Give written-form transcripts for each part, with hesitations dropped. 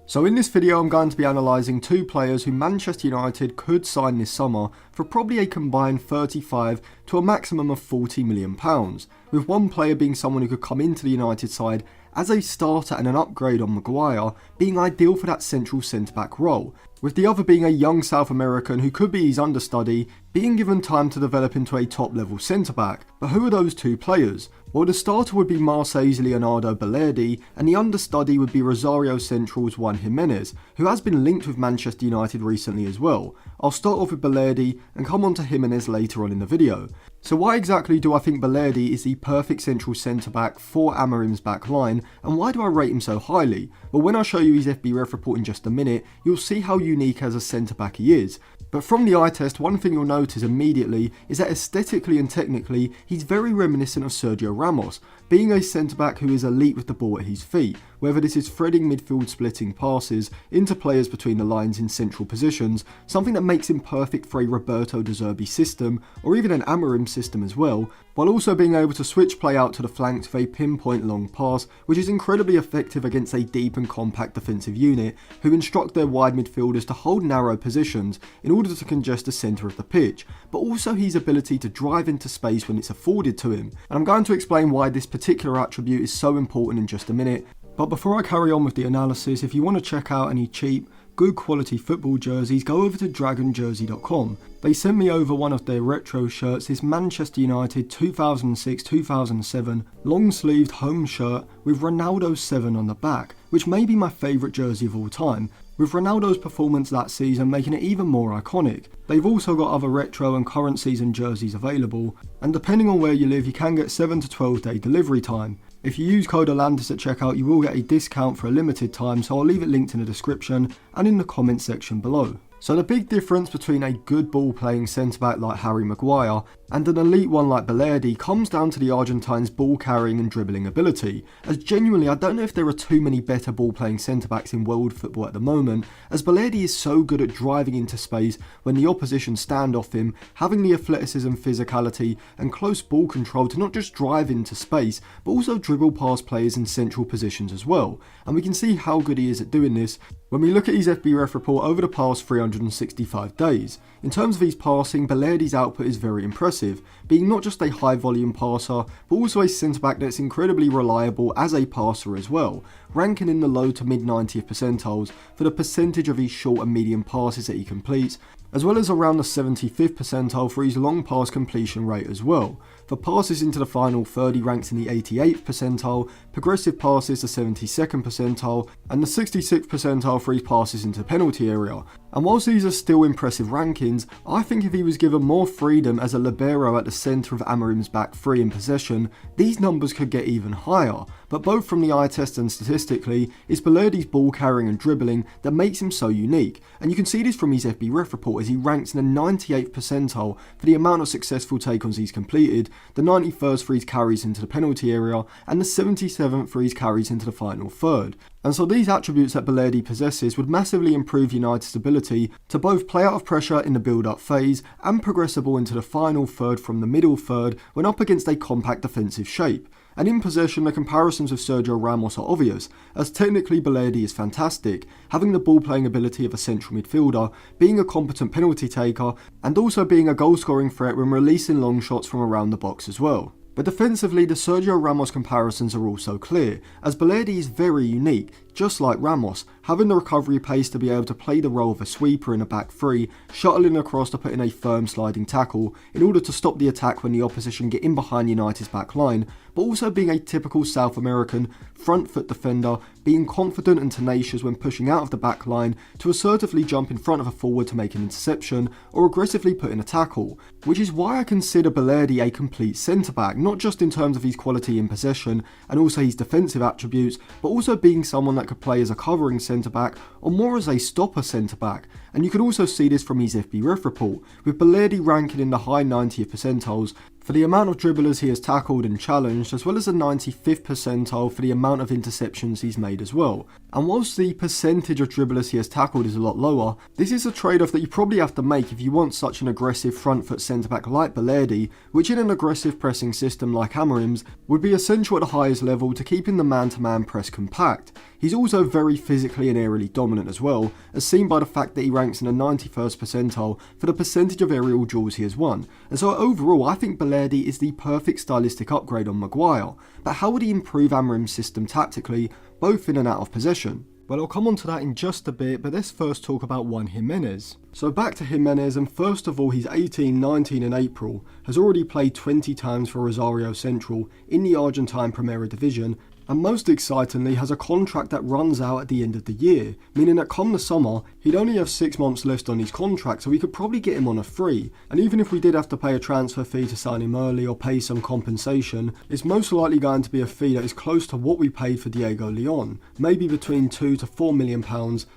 So in this video I'm going to be analysing two players who Manchester United could sign this summer for probably a combined 35 to a maximum of £40 million, with one player being someone who could come into the United side as a starter and an upgrade on Maguire, being ideal for that central centre-back role, with the other being a young South American who could be his understudy, being given time to develop into a top-level centre-back. But who are those two players? Well, the starter would be Marseille's Leonardo Balerdi, and the understudy would be Rosario Central's Juan Jimenez, who has been linked with Manchester United recently as well. I'll start off with Balerdi and come on to Jimenez later on in the video. So why exactly do I think Balerdi is the perfect central centre-back for Amorim's back line, and why do I rate him so highly? Well, when I show you his FBref report in just a minute, you'll see how unique as a centre-back he is. But from the eye test, one thing you'll notice immediately is that aesthetically and technically, he's very reminiscent of Sergio Ramos, being a centre-back who is elite with the ball at his feet, whether this is threading midfield splitting passes into players between the lines in central positions, something that makes him perfect for a Roberto De Zerbi system, or even an Amorim system as well, while also being able to switch play out to the flanks with a pinpoint long pass, which is incredibly effective against a deep and compact defensive unit, who instruct their wide midfielders to hold narrow positions in order to congest the centre of the pitch, but also his ability to drive into space when it's afforded to him. And I'm going to explain why this particular attribute is so important in just a minute. But before I carry on with the analysis, if you want to check out any cheap, good quality football jerseys, go over to dragonjersey.com. They sent me over one of their retro shirts, this Manchester United 2006-2007 long sleeved home shirt with Ronaldo 7 on the back, which may be my favourite jersey of all time, with Ronaldo's performance that season making it even more iconic. They've also got other retro and current season jerseys available, and depending on where you live you can get 7 to 12 day delivery time. If you use code Atlantis at checkout you will get a discount for a limited time, so I'll leave it linked in the description and in the comment section below. So the big difference between a good ball playing centre-back like Harry Maguire and an elite one like Balerdi comes down to the Argentine's ball carrying and dribbling ability, as genuinely I don't know if there are too many better ball playing centre-backs in world football at the moment, as Balerdi is so good at driving into space when the opposition stand off him, having the athleticism, physicality and close ball control to not just drive into space but also dribble past players in central positions as well, and we can see how good he is at doing this when we look at his FBref report over the past 365 days. In terms of his passing, Balerdi's output is very impressive, being not just a high volume passer, but also a centre-back that's incredibly reliable as a passer as well, ranking in the low to mid 90th percentiles for the percentage of his short and medium passes that he completes, as well as around the 75th percentile for his long pass completion rate as well. For passes into the final third he ranks in the 88th percentile, progressive passes the 72nd percentile, and the 66th percentile for his passes into the penalty area. And whilst these are still impressive rankings, I think if he was given more freedom as a libero at the centre of Amorim's back three in possession, these numbers could get even higher. But both from the eye test and statistically, it's Balerdi's ball carrying and dribbling that makes him so unique, and you can see this from his FBref report as he ranks in the 98th percentile for the amount of successful take-ons he's completed, the 91st for his carries into the penalty area, and the 77th for his carries into the final third. And so these attributes that Balerdi possesses would massively improve United's ability to both play out of pressure in the build-up phase and progressible into the final third from the middle third when up against a compact defensive shape. And in possession, the comparisons with Sergio Ramos are obvious, as technically Balerdi is fantastic, having the ball-playing ability of a central midfielder, being a competent penalty taker, and also being a goal-scoring threat when releasing long shots from around the box as well. But defensively, the Sergio Ramos comparisons are also clear, as Balerdi is very unique, just like Ramos, having the recovery pace to be able to play the role of a sweeper in a back three, shuttling across to put in a firm sliding tackle in order to stop the attack when the opposition get in behind United's back line, but also being a typical South American front foot defender, being confident and tenacious when pushing out of the back line to assertively jump in front of a forward to make an interception or aggressively put in a tackle, which is why I consider Balerdi a complete centre-back, not just in terms of his quality in possession and also his defensive attributes, but also being someone that could play as a covering centre-back or more as a stopper centre-back. And you can also see this from his FBref report, with Balerdi ranking in the high 90th percentiles for the amount of dribblers he has tackled and challenged, as well as a 95th percentile for the amount of interceptions he's made as well. And whilst the percentage of dribblers he has tackled is a lot lower, this is a trade-off that you probably have to make if you want such an aggressive front foot centre-back like Balerdi, which in an aggressive pressing system like Amorim's would be essential at the highest level to keeping the man-to-man press compact. He's also very physically and aerially dominant as well, as seen by the fact that he ranks in the 91st percentile for the percentage of aerial duels he has won. And so overall, I think Balerdi is the perfect stylistic upgrade on Maguire. But how would he improve Amorim's system tactically, both in and out of possession? Well, I'll come on to that in just a bit, but let's first talk about Juan Jimenez. So back to Jimenez, and first of all, he's 18, 19 in April, has already played 20 times for Rosario Central in the Argentine Primera Division, and most excitingly has a contract that runs out at the end of the year, meaning that come the summer, he'd only have 6 months left on his contract, so we could probably get him on a free. And even if we did have to pay a transfer fee to sign him early or pay some compensation, it's most likely going to be a fee that is close to what we paid for Diego Leon, maybe between £2 to £4 million,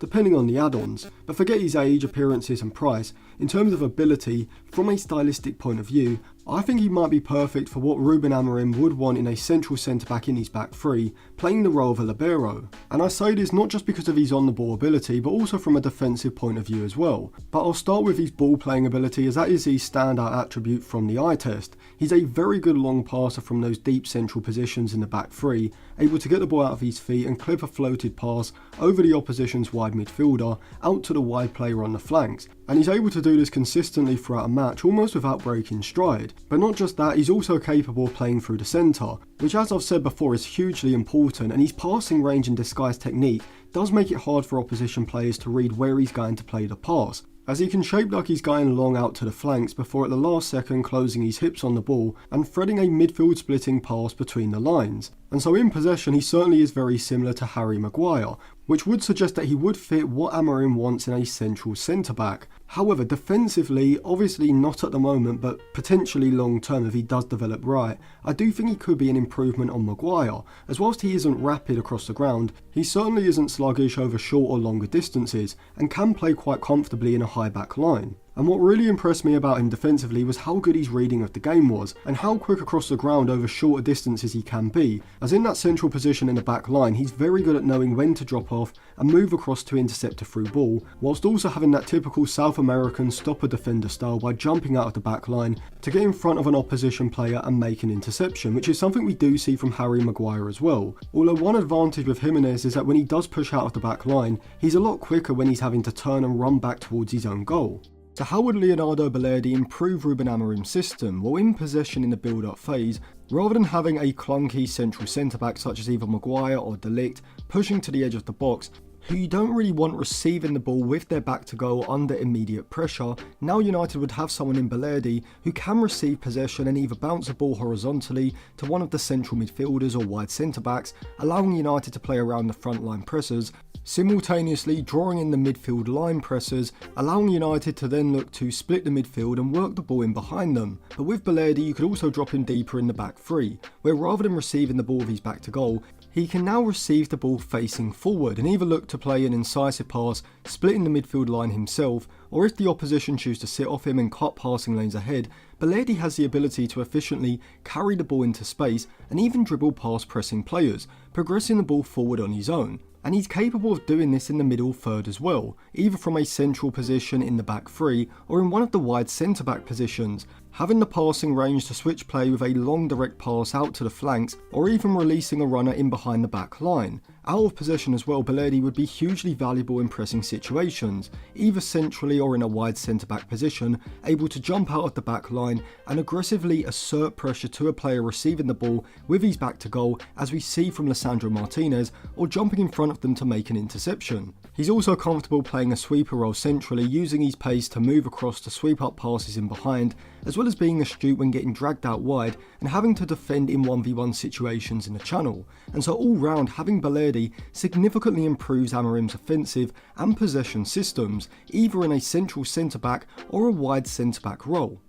depending on the add-ons. But forget his age, appearances and price, in terms of ability, from a stylistic point of view, I think he might be perfect for what Ruben Amorim would want in a central centre-back in his back three, playing the role of a libero. And I say this not just because of his on-the-ball ability, but also from a defensive point of view as well. But I'll start with his ball-playing ability, as that is his standout attribute from the eye test. He's a very good long passer from those deep central positions in the back three, able to get the ball out of his feet and clip a floated pass over the opposition's wide midfielder, out to the wide player on the flanks. And he's able to do this consistently throughout a match, almost without breaking stride. But not just that, he's also capable of playing through the centre, which as I've said before is hugely important, and his passing range and disguise technique does make it hard for opposition players to read where he's going to play the pass, as he can shape like he's going long out to the flanks before at the last second closing his hips on the ball and threading a midfield splitting pass between the lines. And so in possession he certainly is very similar to Harry Maguire, which would suggest that he would fit what Amorim wants in a central centre-back. However, defensively, obviously not at the moment, but potentially long term if he does develop right, I do think he could be an improvement on Maguire, as whilst he isn't rapid across the ground, he certainly isn't sluggish over short or longer distances, and can play quite comfortably in a high back line. And what really impressed me about him defensively was how good his reading of the game was, and how quick across the ground over shorter distances he can be, as in that central position in the back line he's very good at knowing when to drop off and move across to intercept a through ball, whilst also having that typical South American stopper defender style by jumping out of the back line to get in front of an opposition player and make an interception, which is something we do see from Harry Maguire as well. Although one advantage with Jimenez is that when he does push out of the back line, he's a lot quicker when he's having to turn and run back towards his own goal. So how would Leonardo Balerdi improve Ruben Amorim's system? Well, in possession in the build-up phase, rather than having a clunky central centre-back such as either Maguire or De Ligt pushing to the edge of the box, who you don't really want receiving the ball with their back to goal under immediate pressure, now United would have someone in Balerdi who can receive possession and either bounce the ball horizontally to one of the central midfielders or wide centre-backs, allowing United to play around the front-line pressers, simultaneously drawing in the midfield line pressers, allowing United to then look to split the midfield and work the ball in behind them. But with Balerdi you could also drop him deeper in the back three, where rather than receiving the ball with his back to goal, he can now receive the ball facing forward and either look to play an incisive pass, splitting the midfield line himself, or if the opposition choose to sit off him and cut passing lanes ahead, Balerdi has the ability to efficiently carry the ball into space and even dribble past pressing players, progressing the ball forward on his own. And he's capable of doing this in the middle third as well, either from a central position in the back three or in one of the wide centre-back positions, having the passing range to switch play with a long direct pass out to the flanks or even releasing a runner in behind the back line. Out of possession as well, Balerdi would be hugely valuable in pressing situations, either centrally or in a wide centre-back position, able to jump out of the back line and aggressively assert pressure to a player receiving the ball with his back to goal, as we see from Lisandro Martinez, or jumping in front of them to make an interception. He's also comfortable playing a sweeper role centrally, using his pace to move across to sweep up passes in behind, as well as being astute when getting dragged out wide and having to defend in 1v1 situations in the channel. And so all round, having Balerdi significantly improves Amorim's offensive and possession systems, either in a central centre-back or a wide centre-back role.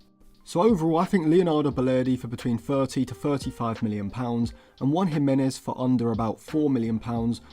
So overall, I think Leonardo Balerdi for between £30 to £35 million and Juan Jimenez for under about £4 million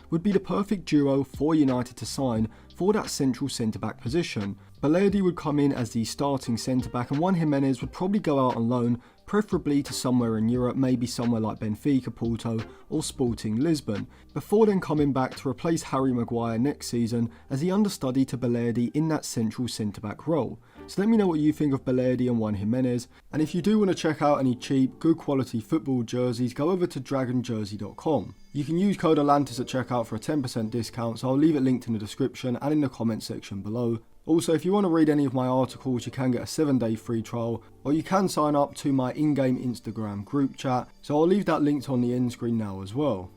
would be the perfect duo for United to sign for that central centre-back position. Balerdi would come in as the starting centre-back and Juan Jimenez would probably go out on loan preferably to somewhere in Europe, maybe somewhere like Benfica, Porto or Sporting Lisbon, before then coming back to replace Harry Maguire next season as the understudy to Balerdi in that central centre-back role. So let me know what you think of Balerdi and Juan Jimenez, and if you do want to check out any cheap, good quality football jerseys, go over to dragonjersey.com. You can use code Atlantis at checkout for a 10% discount, so I'll leave it linked in the description and in the comment section below. Also, if you want to read any of my articles, you can get a 7-day free trial, or you can sign up to my in-game Instagram group chat, so I'll leave that linked on the end screen now as well.